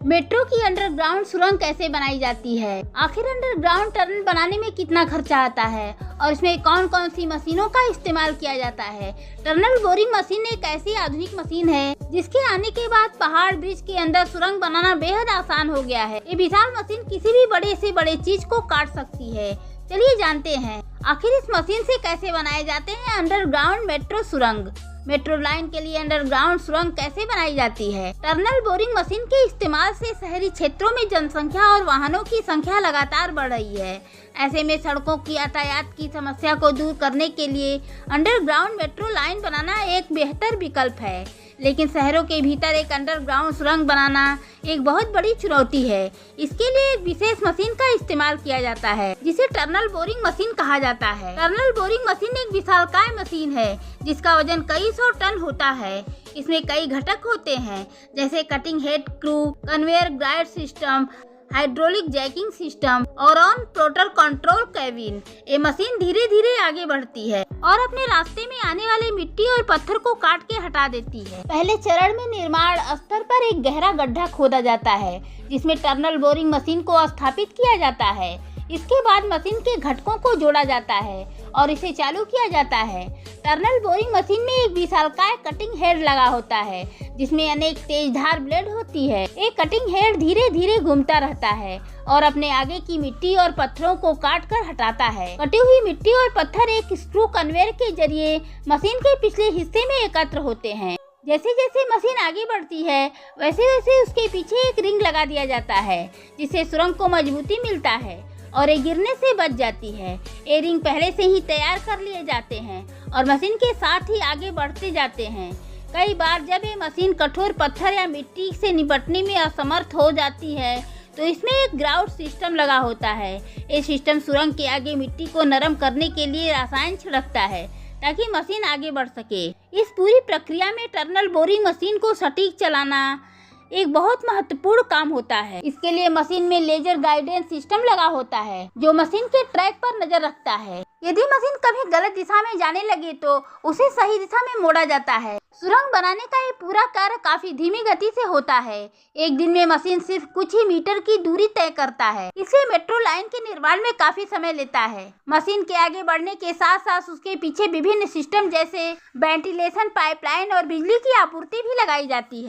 Metro की underground सुरंग कैसे बनाई जाती है? आखिर अंडरग्राउंड टनल बनाने में कितना खर्चा आता है और इसमें कौन कौन सी मशीनों का इस्तेमाल किया जाता है? टनल बोरिंग मशीन एक ऐसी आधुनिक मशीन है जिसके आने के बाद पहाड़ ब्रिज के अंदर सुरंग बनाना बेहद आसान हो गया है। ये विशाल मशीन किसी भी बड़े से बड़े चीज को काट सकती है। चलिए जानते हैं आखिर इस मशीन से कैसे बनाए जाते हैं अंडरग्राउंड मेट्रो सुरंग। मेट्रो लाइन के लिए अंडरग्राउंड सुरंग कैसे बनाई जाती है? टनल बोरिंग मशीन के इस्तेमाल से शहरी क्षेत्रों में जनसंख्या और वाहनों की संख्या लगातार बढ़ रही है। ऐसे में सड़कों की यातायात की समस्या को दूर करने के लिए अंडरग्राउंड मेट्रो लाइन बनाना एक बेहतर विकल्प है, लेकिन शहरों के भीतर एक अंडरग्राउंड सुरंग बनाना एक बहुत बड़ी चुनौती है। इसके लिए एक विशेष मशीन का इस्तेमाल किया जाता है जिसे टनल बोरिंग मशीन कहा जाता है। टनल बोरिंग मशीन एक विशालकाय मशीन है जिसका वजन कई सौ टन होता है। इसमें कई घटक होते हैं जैसे cutting head crew, conveyor guide system, hydraulic jacking system और ऑन प्रोटर कंट्रोल कैबिन। ये मशीन धीरे धीरे आगे बढ़ती है और अपने रास्ते में आने वाले मिट्टी और पत्थर को काट के हटा देती है। पहले चरण में निर्माण स्तर पर एक गहरा गड्ढा खोदा जाता है जिसमें टनल बोरिंग मशीन को स्थापित किया जाता है। इसके बाद मशीन के घटकों को जोड़ा जाता है और इसे चालू किया जाता है। टनल बोरिंग मशीन में एक विशालकाय कटिंग हेड लगा होता है जिसमें अनेक तेजधार ब्लेड होती है। एक कटिंग हेड धीरे धीरे घूमता रहता है और अपने आगे की मिट्टी और पत्थरों को काट कर हटाता है। कटी हुई मिट्टी और पत्थर एक स्क्रू कन्वेयर के जरिए मशीन के पिछले हिस्से में एकत्र होते हैं। जैसे जैसे मशीन आगे बढ़ती है वैसे वैसे उसके पीछे एक रिंग लगा दिया जाता है जिससे सुरंग को मजबूती मिलता है और ये गिरने से बच जाती है। ये रिंग पहले से ही तैयार कर लिए जाते हैं और मशीन के साथ ही आगे बढ़ते जाते हैं। कई बार जब ये मशीन कठोर पत्थर या मिट्टी से निपटने में असमर्थ हो जाती है तो इसमें एक ग्राउट सिस्टम लगा होता है। ये सिस्टम सुरंग के आगे मिट्टी को नरम करने के लिए रसायन छिड़कता है ताकि मशीन आगे बढ़ सके। इस पूरी प्रक्रिया में टनल बोरिंग मशीन को सटीक चलाना एक बहुत महत्वपूर्ण काम होता है। इसके लिए मशीन में लेजर गाइडेंस सिस्टम लगा होता है जो मशीन के ट्रैक पर नजर रखता है। यदि मशीन कभी गलत दिशा में जाने लगे तो उसे सही दिशा में मोड़ा जाता है। सुरंग बनाने का ये पूरा कार्य काफी धीमी गति से होता है। एक दिन में मशीन सिर्फ कुछ ही मीटर की दूरी तय करता है, इसलिए मेट्रो लाइन के निर्माण में काफी समय लेता है। मशीन के आगे बढ़ने के साथ साथ उसके पीछे विभिन्न सिस्टम जैसे वेंटिलेशन पाइपलाइन और बिजली की आपूर्ति भी लगाई जाती है।